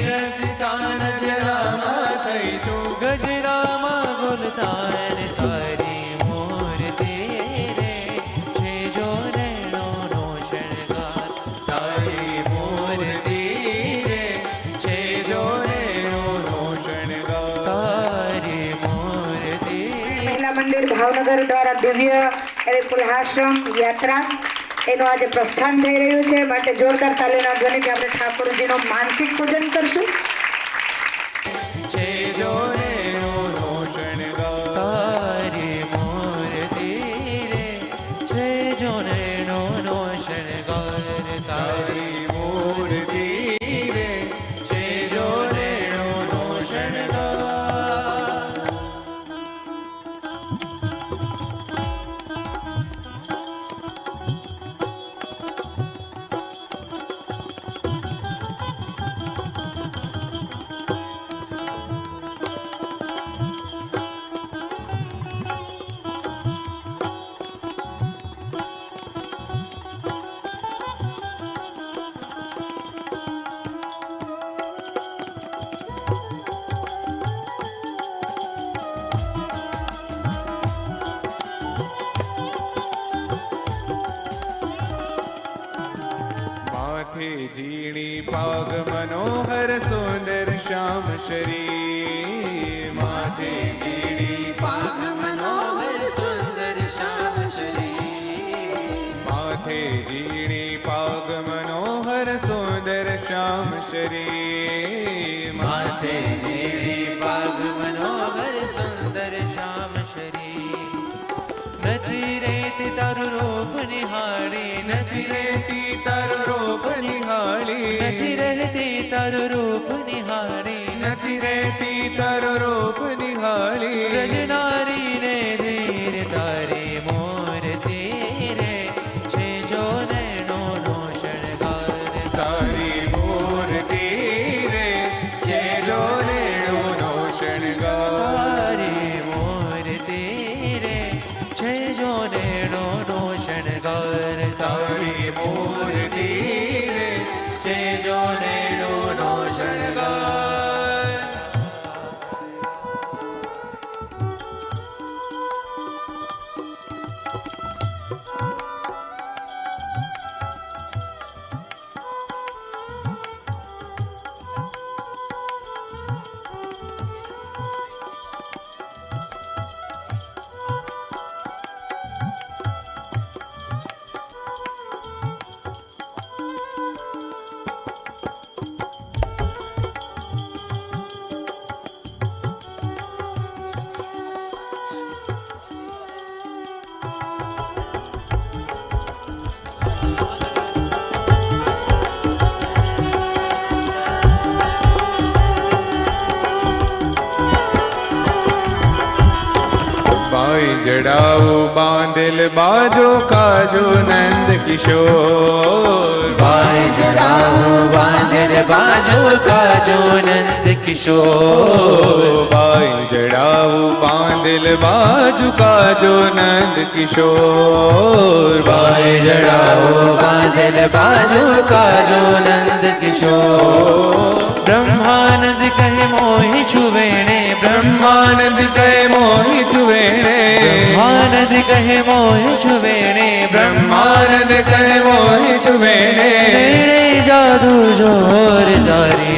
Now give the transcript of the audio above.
રખતા નજરામાં થઈ છું ગજરામાં ગુલતાન તારી મૂર્તિ રે છે જો નૈનોનો શણગાર તારી મૂર્તિ રે છે જો નૈનોનો શણગાર તારી મૂર્તિ. મહિલા મંદિર ભાવનગર દ્વારા દિવ્ય એવી પુલહાશ્રમ યાત્રા એનું આજે પ્રસ્થાન થઈ રહ્યું છે, માટે જોરદાર તાલીના ધ્વનિથી આપણે ઠાકોરજીનો માનસિક પૂજન કરશું. છે જો નૈનોનો શણગાર તારી મૂર્તિ રે છે જો નૈનોનો શણગાર તારી મૂર્તિ રે છે જો નૈનોનો શણગાર. માથે ઝીણી પાગ મનોહર સુંદર શ્યામ શરીર માથે ઝીણી પાગ મનોહર સુંદર શ્યામ શરીર માથે ઝીણી પાગ મનોહર સુંદર શ્યામ શરીર માથે ઝીણી પાગ મનોહર સુંદર શ્યામ શરીર. નથી રેતી તારું રૂપ નિહાળી નથી રેતી તારું રૂપ નિહાળી નથી રહેતી તારું રૂપ નિહાળી નથી રહેતી તારું રૂપ નિહાળી. રજનારી ને ધીર તારી મૂર્તિ રે છે જો નૈનોનો શણગાર તારી મૂર્તિ રે છે જો નૈનોનો શણગાર તારી મૂર્તિ રે છે જો નૈનોનો શણગાર તારી મૂર્તિ રે છે જો નૈનોનો શણગાર. बाई जड़ाओ बांधिल बाजो काजो नंद किशोर बाई जड़ाओ बांधिल बाजो काजो नंद किशोर बाई जड़ाओ बांधिल बाजो काजो नंद किशोर बाई जड़ाओ बांधिल बाजो काजो नंद किशोर. ब्रह्मानंद कहे मोहि छुवेणे ब्रह्मानंद कहे मोहि छुवेणे ब्रह्मानंद कहे मोहि छुवेणे ब्रह्मानंद कहे मोहि छुवेणे. जादू जोर तारी